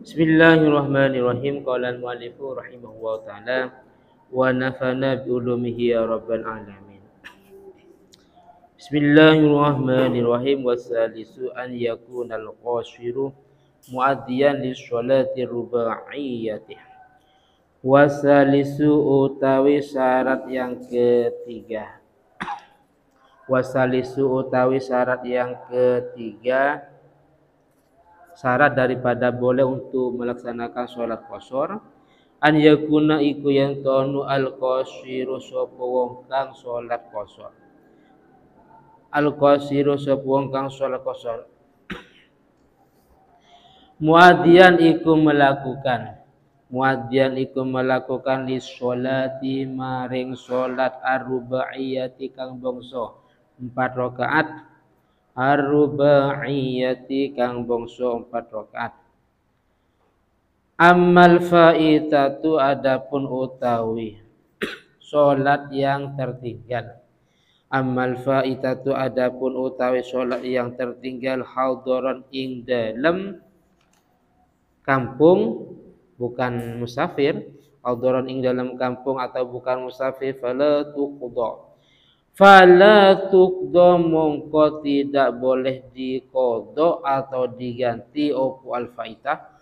Bismillahirrahmanirrahim. Qala al-mu'allifu rahimahullahu ta'ala wa nafana bi ulumihi ya rabbal alamin. Bismillahirrahmanirrahim. Wasalisu an yakuna al-qasiru muaddiyan li sholati rubaiyatih. Wasalisu utawi syarat yang ketiga. Wasalisu utawi syarat yang ketiga, syarat daripada boleh untuk melaksanakan sholat qashar, an yakuna iku yen tonu al qashiru sapa wong kang sholat qashar. Al qashiru sapa wong kang sholat qashar muaddiyan iku melakukan li sholati maring sholat ar-rubaiyati kang bangsa 4 rakaat, ar-rubaiyati kang bangsa 4 rakaat. Ammal faitatu adapun utawi salat yang tertinggal. Ammal faitatu adapun utawi salat yang tertinggal hadiran ing dalem kampung bukan musafir, hadiran ing dalam kampung atau bukan musafir, fala tuqda mongko tidak boleh diqadha atau diganti opo al faitah.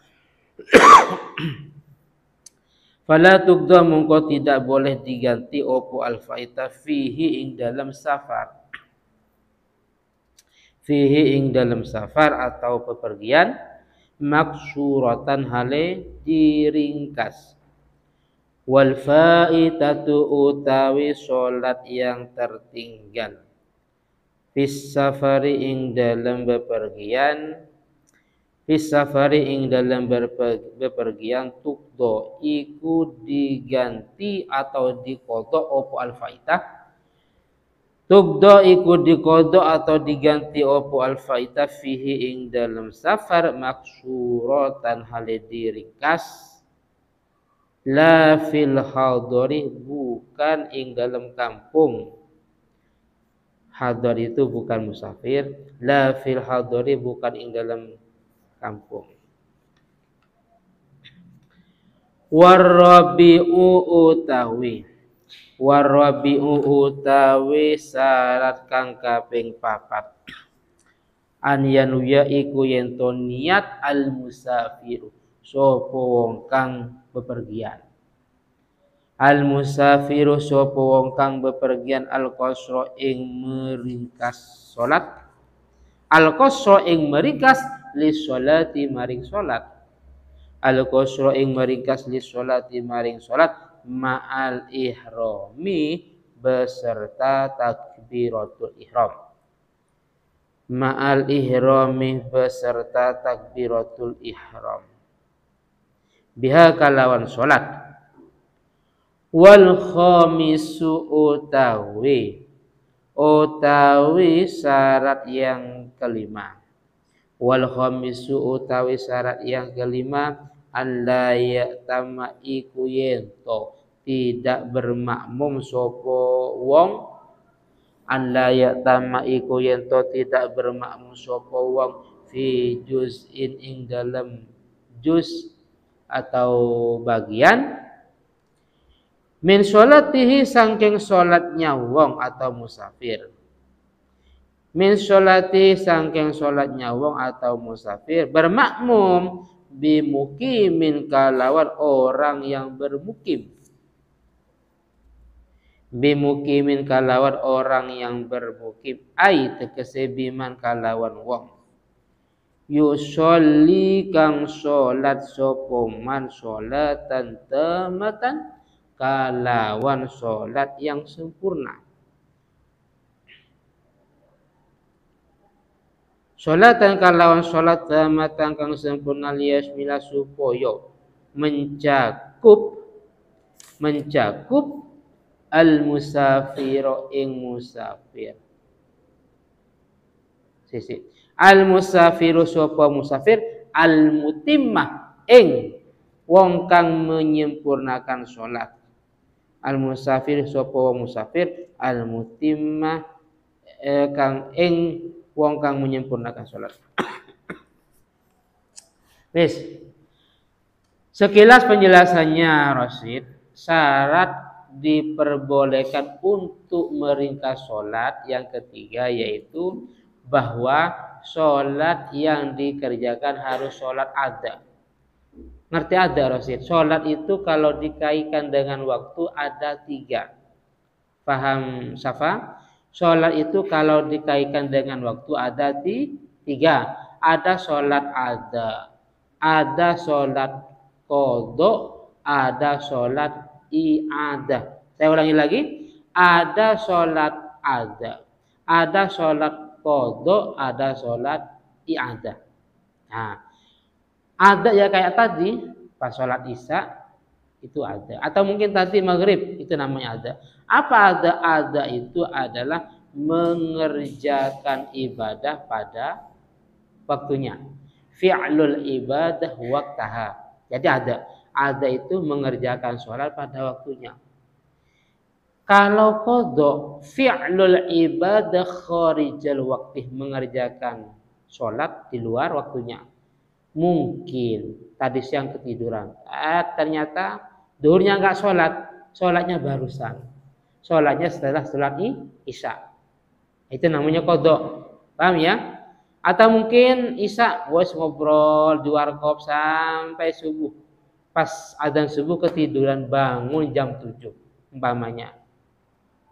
Fala tuqda mongko tidak boleh diganti opo al faitah fihi ing dalam safar. Fihi ing dalam safar atau bepergian, maksuratan hale diringkas. Wal faitatu utawi salat yang tertinggal fis safari ing dalam bepergian, fis safari ing dalam bepergian tuqdo iku diganti atau diqadha opo al faitah. Tuqdo iku diqadha atau diganti opo al faitah fihi ing dalam safar maksuratan hale diringkas, la fil hadari bukan ing dalam kampung. Hadar itu bukan musafir, la fil hadari bukan ing dalam kampung. Warabi'u utawi syarat kang kaping 4. An yanuya iku yen to niat al musafiru sapa wong kang bepergian. Al musafiru sapa wong kang bepergian al qasra ing meringkas salat. Al qasra ing meringkas li sholati maring salat. Al qasra ing meringkas li sholati maring salat ma'al ihrami beserta takbiratul ihram. Ma'al ihrami beserta takbiratul ihram. Biha kalawan salat. Wal khamisu utawi syarat yang kelima. Wal khamisu utawi syarat yang kelima, alla ya'tama iku yento tidak bermakmum sapa wong. Alla ya'tama iku yento tidak bermakmum sapa wong fi juz'in ing dalam juz atau bagian min sholatihi sangking sholatnya wong atau musafir. Min sholati sangking sholatnya wong atau musafir bermakmum bimukimin kalawan orang yang bermukim. Bimukimin kalawan orang yang bermukim, ai tegese biman kalawan wong yusolli kang sholat sapa man sholatan tamatan kalawan sholat yang sempurna. Sholatan kalawan sholat tamatan kang sempurna liyasmila supaya mencakup al musafiro ing musafir. Sisi al musafiru sapa musafir al mutimmah ing wong kang menyempurnakan sholat. Al musafir sapa wong musafir al mutimmah kang ing wong kang menyempurnakan sholat. Wis Sekilas penjelasannya Rosid, syarat diperbolehkan untuk meringkas sholat yang ketiga yaitu bahwa sholat yang dikerjakan harus sholat ada. Ngerti ada Rosid? Sholat itu kalau dikaitkan dengan waktu ada 3. Paham Safa? Sholat itu kalau dikaitkan dengan waktu ada 3. Ada sholat ada sholat qadha, ada sholat i'adah. Saya ulangi lagi, ada sholat ada sholat qadha, ada sholat i'adah. Nah, ada ya kayak tadi pas sholat isya itu ada, atau mungkin tadi maghrib itu namanya ada. Apa ada? Ada itu adalah mengerjakan ibadah pada waktunya. Fi'lul ibadah waqtaha. Jadi ada itu mengerjakan sholat pada waktunya. Kalau qadha, fi'lul ibadah kharijal waqti, mengerjakan sholat di luar waktunya. Mungkin tadi siang ketiduran, ternyata duhurnya enggak sholat, sholatnya barusan, sholatnya setelah sholat isya, itu namanya qadha. Paham ya? Atau mungkin isya bos ngobrol di warkop sampai subuh, pas adzan subuh ketiduran, bangun jam 7 umpamanya,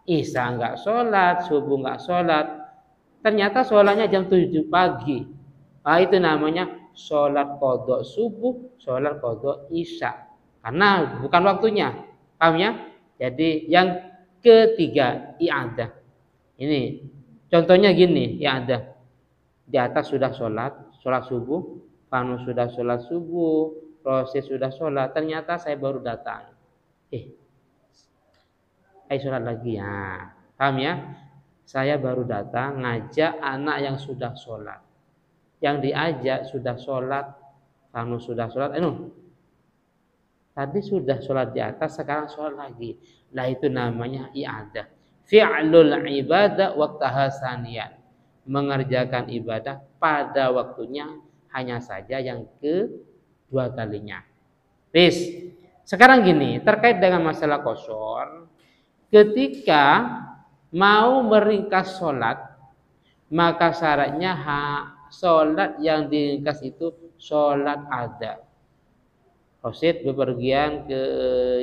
isya enggak sholat, subuh enggak sholat, ternyata sholatnya jam 7 pagi. Itu namanya sholat qadha subuh, sholat qadha isya, karena bukan waktunya. Paham ya? Jadi yang ketiga i'adah. Ini contohnya gini, i'adah. Di atas sudah sholat subuh, Panu sudah sholat subuh, proses sudah sholat, ternyata saya baru datang. Ayo sholat lagi ya. Paham ya? Saya baru datang ngajak anak yang sudah sholat. Yang diajak sudah sholat, kamu sudah sholat, tadi sudah sholat di atas, sekarang sholat lagi. Nah itu namanya i'adah. Fi'lul ibadah waqtaha saniyan, mengerjakan ibadah pada waktunya, hanya saja yang kedua kalinya. Bis. Sekarang gini, terkait dengan masalah qashar, ketika mau meringkas sholat, maka syaratnya sholat yang diringkas itu sholat ada. Rosid bepergian ke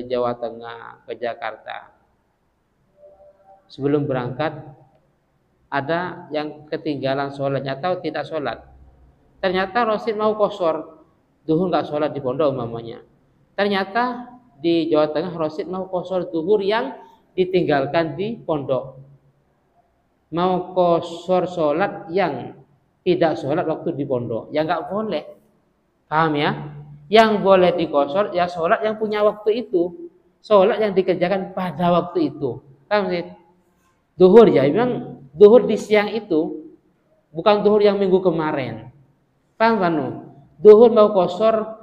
Jawa Tengah, ke Jakarta. Sebelum berangkat ada yang ketinggalan sholatnya atau tidak sholat. Ternyata Rosid mau qashar, duhur nggak sholat di pondok umpamanya. Ternyata di Jawa Tengah Rosid mau qashar duhur yang ditinggalkan di pondok. Mau qashar sholat yang tidak sholat waktu di pondok, ya nggak boleh. Paham ya? Yang boleh diqashar ya sholat yang punya waktu itu, sholat yang dikerjakan pada waktu itu. Paham sih? Duhur ya, memang duhur di siang itu bukan duhur yang minggu kemarin. Paham Fanu? Duhur mau qashar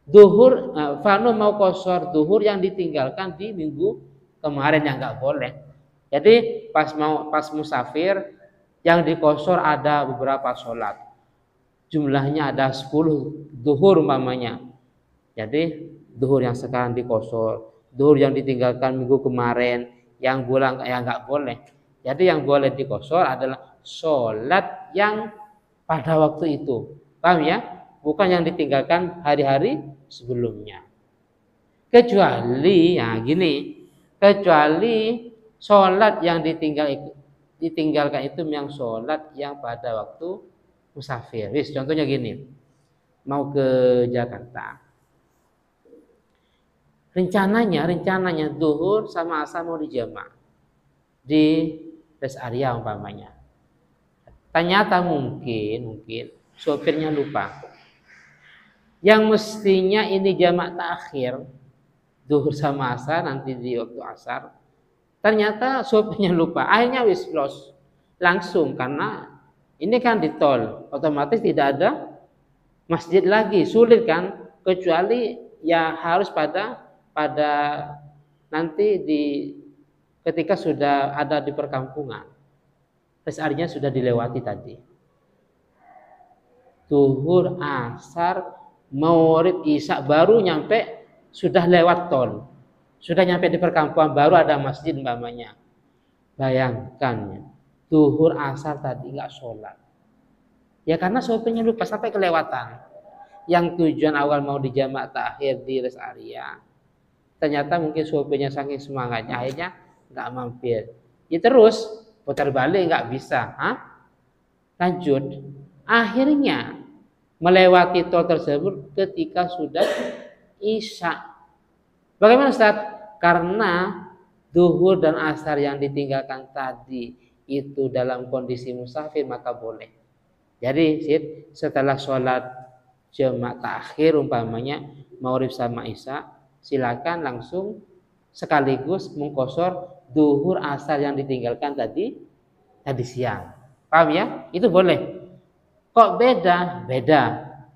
duhur, Fanu mau qashar duhur yang ditinggalkan di minggu kemarin, yang nggak boleh. Jadi pas musafir yang diqashar ada beberapa sholat, jumlahnya ada 10 duhur umpamanya. Jadi duhur yang sekarang diqashar, duhur yang ditinggalkan minggu kemarin, yang pulang ya nggak boleh. Jadi yang boleh diqashar adalah sholat yang pada waktu itu. Paham ya? Bukan yang ditinggalkan hari-hari sebelumnya. Kecuali ya gini, kecuali sholat yang ditinggalkan itu yang sholat yang pada waktu musafir. Contohnya gini, mau ke Jakarta, rencananya duhur sama asar mau dijamak di rest area umpamanya. Ternyata mungkin sopirnya lupa, yang mestinya ini jamak takhir duhur sama asar nanti di waktu asar, ternyata sopirnya lupa, akhirnya los langsung, karena ini kan di tol, otomatis tidak ada masjid lagi, sulit kan, kecuali ya harus pada nanti ketika sudah ada di perkampungan, rest area sudah dilewati tadi, duhur asar Maghrib Isya baru nyampe, sudah lewat tol, sudah nyampe di perkampungan, baru ada masjid umpamanya. Bayangkan, zuhur asar tadi nggak sholat. Ya karena sopirnya lupa sampai kelewatan. Yang tujuan awal mau di jamak takhir di rest area, ternyata mungkin sopirnya saking semangatnya akhirnya nggak mampir. Ya terus putar balik nggak bisa. Lanjut. Akhirnya melewati tol tersebut ketika sudah Isya. Bagaimana Ustaz? Karena zuhur dan asar yang ditinggalkan tadi itu dalam kondisi musafir maka boleh. Jadi setelah sholat jamak takhir umpamanya maghrib sama isya, silakan langsung sekaligus mengqashar zuhur asar yang ditinggalkan tadi siang. Paham ya? Itu boleh. Kok beda? Beda.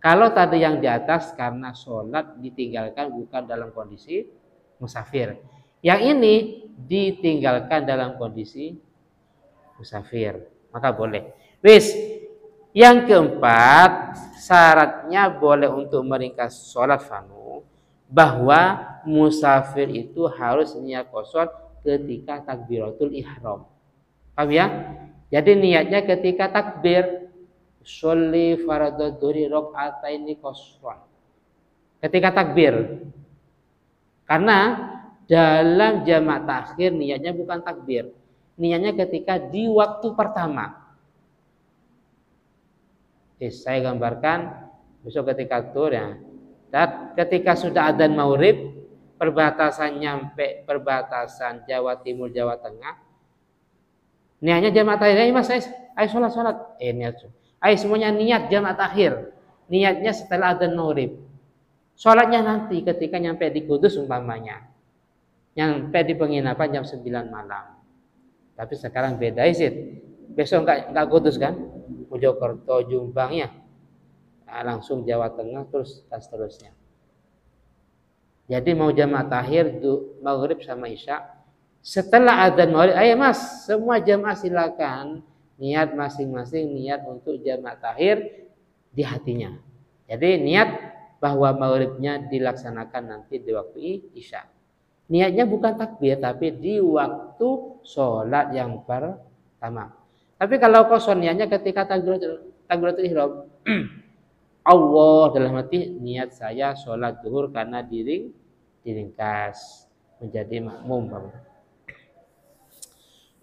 Kalau tadi yang di atas karena sholat ditinggalkan bukan dalam kondisi musafir. Yang ini ditinggalkan dalam kondisi musafir. Maka boleh. Wis. Yang keempat, syaratnya boleh untuk meringkas sholat fanu, bahwa musafir itu harus niat qashar ketika takbiratul ihram. Paham ya? Jadi niatnya ketika takbir, sholli fardhu dhuhri raka'ataini qashran. Ketika takbir. Karena dalam jamak takhir niatnya bukan takbir. Niatnya ketika di waktu pertama. Saya gambarkan besok ketika tur ya. Dan ketika sudah adzan maghrib, perbatasan nyampe perbatasan Jawa Timur Jawa Tengah. Niatnya jamak takhir, Mas, ayo sholat. Niat. Ayo semuanya niat jamak takhir. Niatnya setelah adzan maghrib. Sholatnya nanti ketika nyampe di Kudus umpamanya. Nyampe di penginapan jam 9 malam. Tapi sekarang beda isit. Besok enggak Kudus kan? Mojokerto, Jombang ya. Nah, langsung Jawa Tengah terus dan seterusnya. Jadi mau jamak takhir maghrib sama isya. Setelah adzan maghrib, ayo Mas, semua jamaah silakan niat masing-masing niat untuk jamak takhir di hatinya. Jadi niat bahwa maghribnya dilaksanakan nanti di waktu isya. Niatnya bukan takbir tapi di waktu sholat yang pertama. Tapi kalau qashar niatnya ketika takbiratul ihram, Allah dalam hati niat saya sholat zuhur karena diringkas menjadi makmum.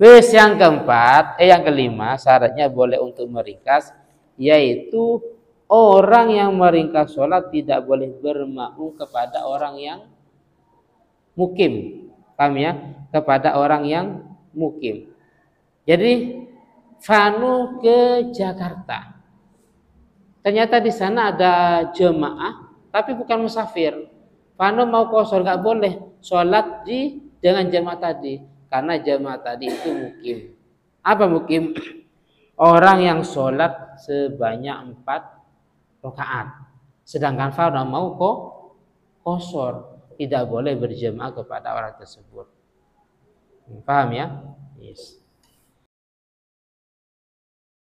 Wis yang keempat, yang kelima syaratnya boleh untuk meringkas, yaitu orang yang meringkas sholat tidak boleh bermakmum kepada orang yang mukim. Paham ya? Kepada orang yang mukim. Jadi fanu ke Jakarta. Ternyata di sana ada jemaah, tapi bukan musafir. Fanu mau qashar nggak boleh sholat dengan jemaah tadi, karena jemaah tadi itu mukim. Apa mukim? Orang yang sholat sebanyak 4 rakaat. Sedangkan fanu mau qashar, tidak boleh berjemaah kepada orang tersebut. Paham ya? Yes.